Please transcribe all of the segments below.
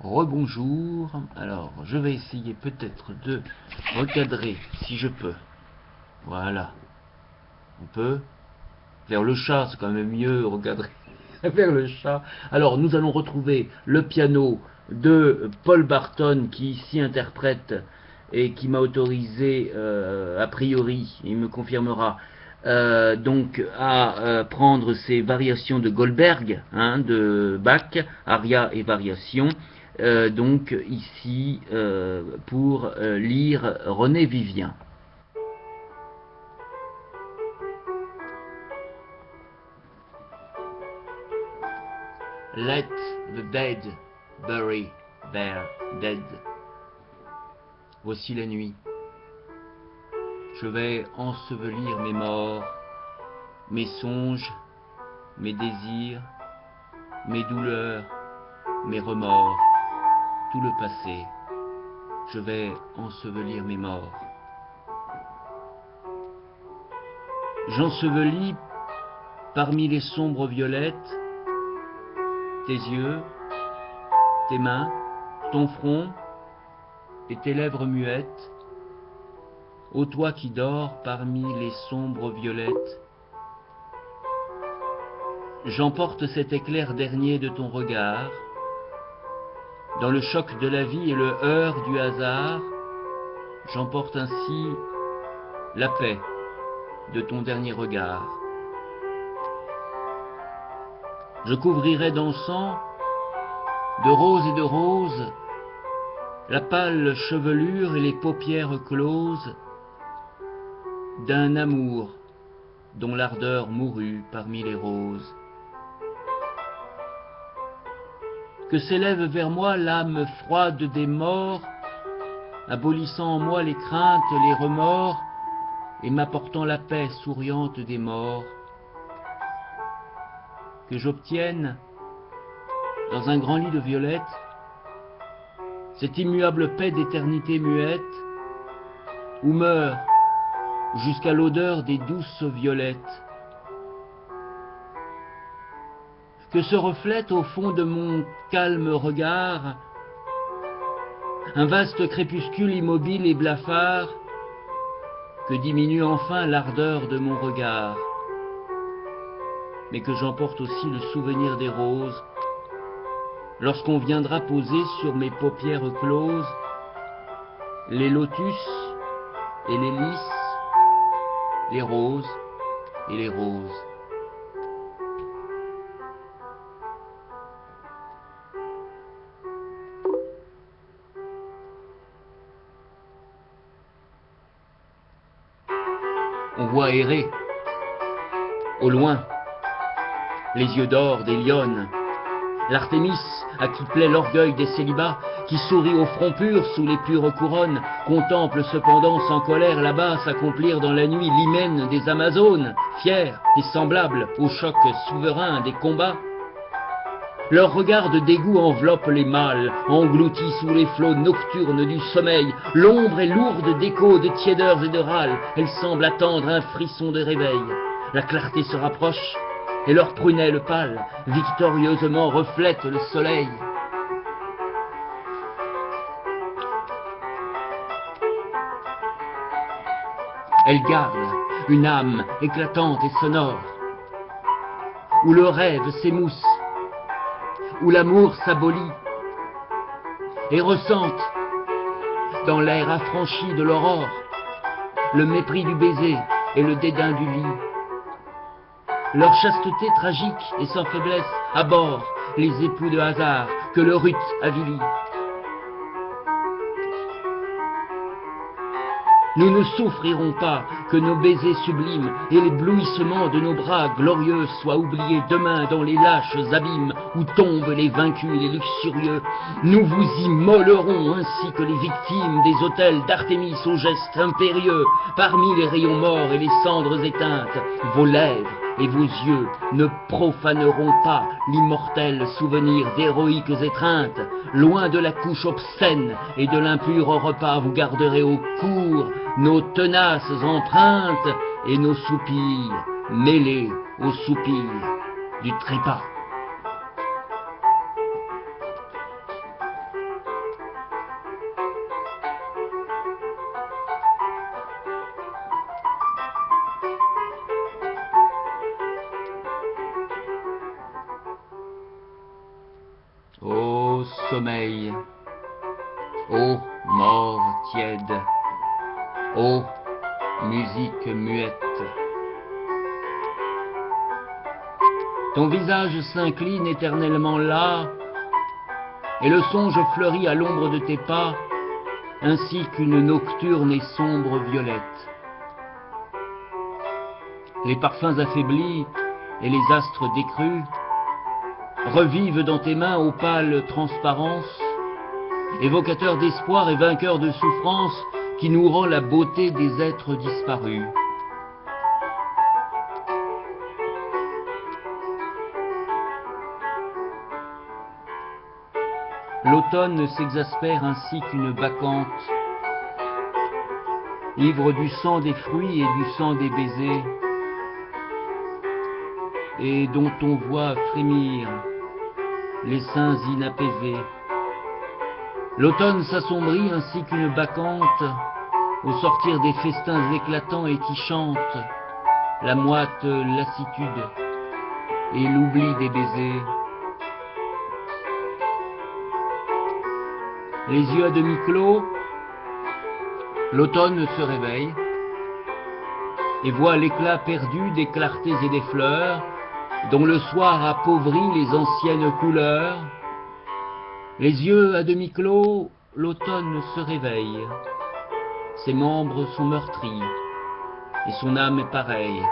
Rebonjour. Alors, je vais essayer peut-être de recadrer, si je peux. Voilà. On peut. Vers le chat, c'est quand même mieux recadrer. Vers le chat. Alors, nous allons retrouver le piano de Paul Barton qui ici interprète et qui m'a autorisé, a priori, il me confirmera, donc à prendre ces variations de Goldberg, de Bach, aria et variations, donc ici pour lire René Vivien. Let the dead bury their dead. Voici la nuit. Je vais ensevelir mes morts, mes songes, mes désirs, mes douleurs, mes remords, tout le passé. Je vais ensevelir mes morts. J'ensevelis parmi les sombres violettes tes yeux, tes mains, ton front et tes lèvres muettes. Ô toi qui dors parmi les sombres violettes, j'emporte cet éclair dernier de ton regard. Dans le choc de la vie et le heurt du hasard, j'emporte ainsi la paix de ton dernier regard. Je couvrirai d'encens, de rose et de rose, la pâle chevelure et les paupières closes d'un amour dont l'ardeur mourut parmi les roses. Que s'élève vers moi l'âme froide des morts, abolissant en moi les craintes, les remords, et m'apportant la paix souriante des morts. Que j'obtienne, dans un grand lit de violettes, cette immuable paix d'éternité muette, où meurt jusqu'à l'odeur des douces violettes. Que se reflète au fond de mon calme regard un vaste crépuscule immobile et blafard, que diminue enfin l'ardeur de mon regard, mais que j'emporte aussi le souvenir des roses, lorsqu'on viendra poser sur mes paupières closes les lotus et les lys, les roses et les roses. On voit errer, au loin, les yeux d'or des lionnes, l'Artémis à qui plaît l'orgueil des célibats, qui sourit au front pur sous les pures couronnes, contemple cependant sans colère là-bas s'accomplir dans la nuit l'hymen des Amazones, fiers et semblables au choc souverain des combats. Leur regard de dégoût enveloppe les mâles, engloutis sous les flots nocturnes du sommeil. L'ombre est lourde d'échos, de tiédeurs et de râles. Elle semble attendre un frisson de réveil. La clarté se rapproche, et leurs prunelles pâles victorieusement reflètent le soleil. Elles gardent une âme éclatante et sonore, où le rêve s'émousse, où l'amour s'abolit, et ressentent, dans l'air affranchi de l'aurore, le mépris du baiser et le dédain du lit. Leur chasteté tragique et sans faiblesse abhorre les époux de hasard que le rut avilit. Nous ne souffrirons pas que nos baisers sublimes et l'éblouissement de nos bras glorieux soient oubliés demain dans les lâches abîmes où tombent les vaincus et les luxurieux. Nous vous immolerons ainsi que les victimes des autels d'Artémis aux gestes impérieux. Parmi les rayons morts et les cendres éteintes, vos lèvres et vos yeux ne profaneront pas l'immortel souvenir d'héroïques étreintes. Loin de la couche obscène et de l'impur repas, vous garderez au cours nos tenaces empreintes et nos soupirs mêlés aux soupirs du trépas. sommeil. Ô mort tiède, ô musique muette. Ton visage s'incline éternellement là, et le songe fleurit à l'ombre de tes pas, ainsi qu'une nocturne et sombre violette. Les parfums affaiblis et les astres décrus revivent dans tes mains aux pâles transparences, évocateurs d'espoir et vainqueurs de souffrance qui nous rend la beauté des êtres disparus. L'automne s'exaspère ainsi qu'une bacchante, ivre du sang des fruits et du sang des baisers, et dont on voit frémir les seins inapaisés. L'automne s'assombrit ainsi qu'une bacchante au sortir des festins éclatants et qui chante la moite lassitude et l'oubli des baisers. Les yeux à demi clos, l'automne se réveille et voit l'éclat perdu des clartés et des fleurs, dont le soir appauvrit les anciennes couleurs. Les yeux à demi clos, l'automne se réveille. Ses membres sont meurtris, et son âme est pareille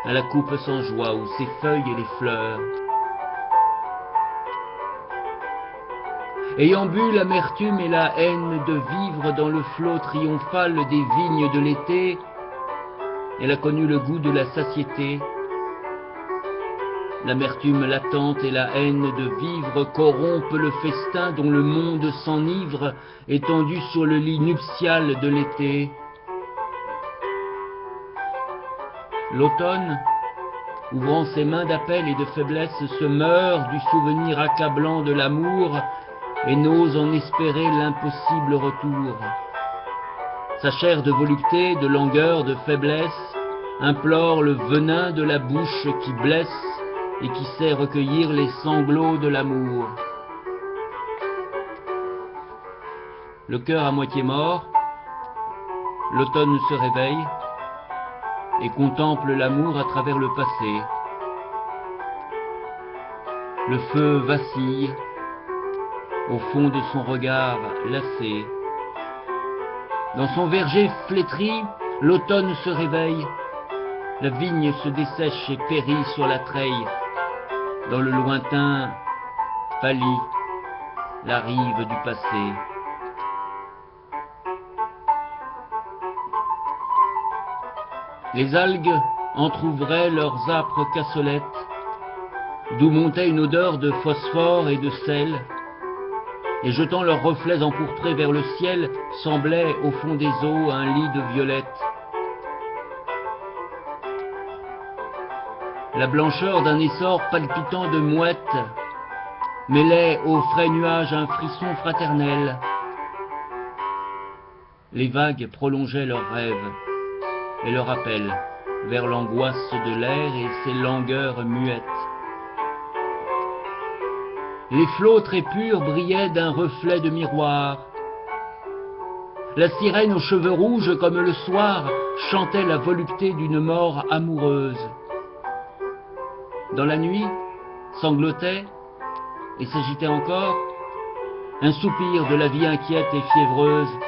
à la coupe sans joie où ses feuilles et les fleurs. Ayant bu l'amertume et la haine de vivre dans le flot triomphal des vignes de l'été, elle a connu le goût de la satiété. L'amertume latente et la haine de vivre corrompent le festin dont le monde s'enivre, étendu sur le lit nuptial de l'été. L'automne, ouvrant ses mains d'appel et de faiblesse, se meurt du souvenir accablant de l'amour et n'ose en espérer l'impossible retour. Sa chair de volupté, de langueur, de faiblesse, implore le venin de la bouche qui blesse et qui sait recueillir les sanglots de l'amour. Le cœur à moitié mort, l'automne se réveille et contemple l'amour à travers le passé. Le feu vacille au fond de son regard lassé. Dans son verger flétri, l'automne se réveille. La vigne se dessèche et périt sur la treille. Dans le lointain pâlit la rive du passé. Les algues entr'ouvraient leurs âpres cassolettes, d'où montait une odeur de phosphore et de sel, et jetant leurs reflets empourprés vers le ciel, semblait au fond des eaux un lit de violettes. La blancheur d'un essor palpitant de mouettes mêlait aux frais nuages un frisson fraternel. Les vagues prolongeaient leurs rêves et leur appel vers l'angoisse de l'air et ses langueurs muettes. Les flots très purs brillaient d'un reflet de miroir. La sirène aux cheveux rouges comme le soir chantait la volupté d'une mort amoureuse. Dans la nuit, sanglotait et s'agitait encore un soupir de la vie inquiète et fiévreuse.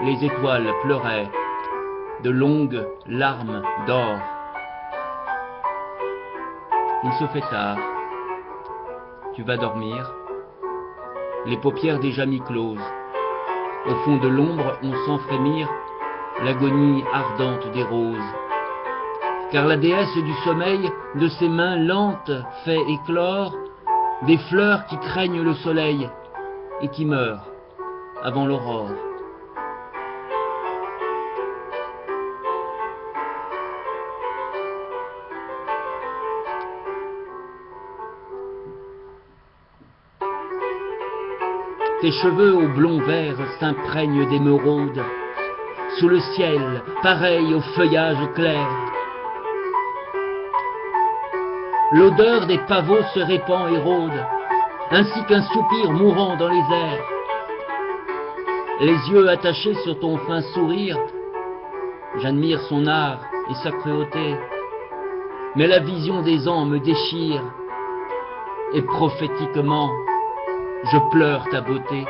Les étoiles pleuraient de longues larmes d'or. Il se fait tard. Tu vas dormir, les paupières déjà mi-closes. Au fond de l'ombre, on sent frémir l'agonie ardente des roses. Car la déesse du sommeil, de ses mains lentes, fait éclore des fleurs qui craignent le soleil et qui meurent avant l'aurore. Tes cheveux au blond vert s'imprègnent d'émeraude, sous le ciel, pareil au feuillage clair. L'odeur des pavots se répand et rôde, ainsi qu'un soupir mourant dans les airs. Les yeux attachés sur ton fin sourire, j'admire son art et sa cruauté, mais la vision des ans me déchire, et prophétiquement, je pleure ta beauté.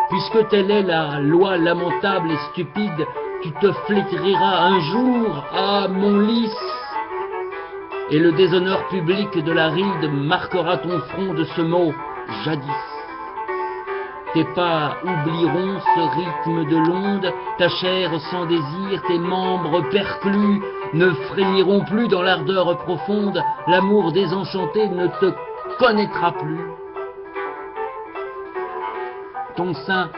Puisque telle est la loi lamentable et stupide, tu te flétriras un jour à mon lys, et le déshonneur public de la ride marquera ton front de ce mot « jadis ». Tes pas oublieront ce rythme de l'onde, ta chair sans désir, tes membres perclus ne frémiront plus dans l'ardeur profonde, l'amour désenchanté ne te connaîtra plus. Ton sein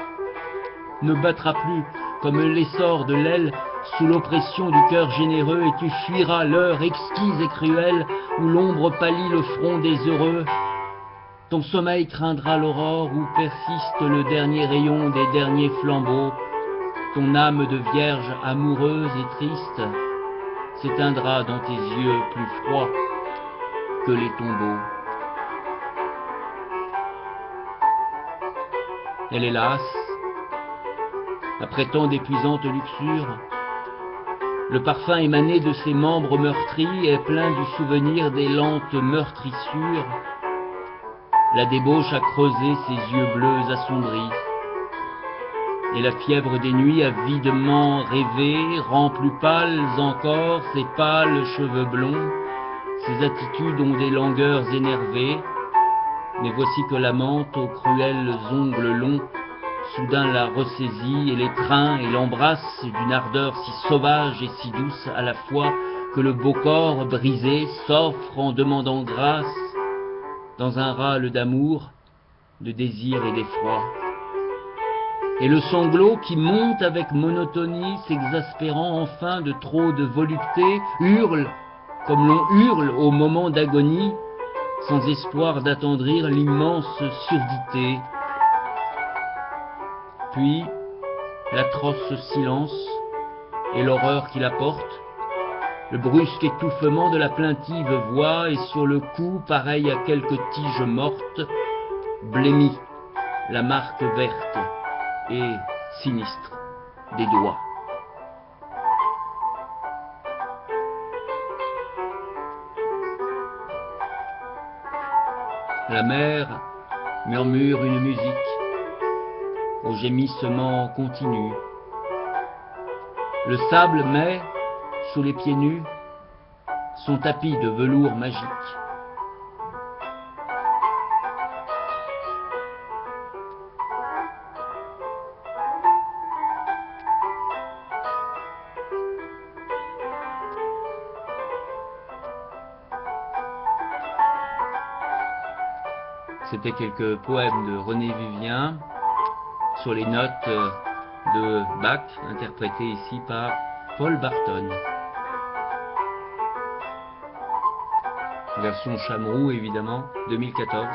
ne battra plus comme l'essor de l'aile sous l'oppression du cœur généreux, et tu fuiras l'heure exquise et cruelle où l'ombre pâlit le front des heureux. Ton sommeil craindra l'aurore où persiste le dernier rayon des derniers flambeaux. Ton âme de vierge amoureuse et triste s'éteindra dans tes yeux plus froids que les tombeaux. Elle est lasse, après tant d'épuisantes luxures. Le parfum émané de ses membres meurtris est plein du souvenir des lentes meurtrissures. La débauche a creusé ses yeux bleus assombris, et la fièvre des nuits avidement rêvé rend plus pâles encore ses pâles cheveux blonds. Ses attitudes ont des langueurs énervées, mais voici que l'amante aux cruels ongles longs soudain la ressaisit et l'étreint et l'embrasse d'une ardeur si sauvage et si douce à la fois que le beau corps brisé s'offre en demandant grâce dans un râle d'amour, de désir et d'effroi. Et le sanglot qui monte avec monotonie, s'exaspérant enfin de trop de volupté, hurle comme l'on hurle au moment d'agonie, sans espoir d'attendrir l'immense surdité. Puis, l'atroce silence et l'horreur qu'il apporte, le brusque étouffement de la plaintive voix, et sur le cou, pareil à quelques tiges mortes, blêmit la marque verte et sinistre des doigts. La mer murmure une musique au gémissement continu. Le sable met, sous les pieds nus, son tapis de velours magique. C'était quelques poèmes de René Vivien sur les notes de Bach, interprétées ici par Paul Barton. Version Chameroux, évidemment, 2014.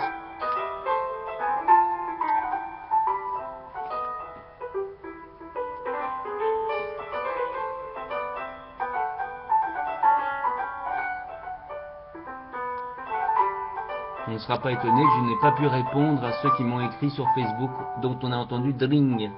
On ne sera pas étonné que je n'ai pas pu répondre à ceux qui m'ont écrit sur Facebook, dont on a entendu Dring.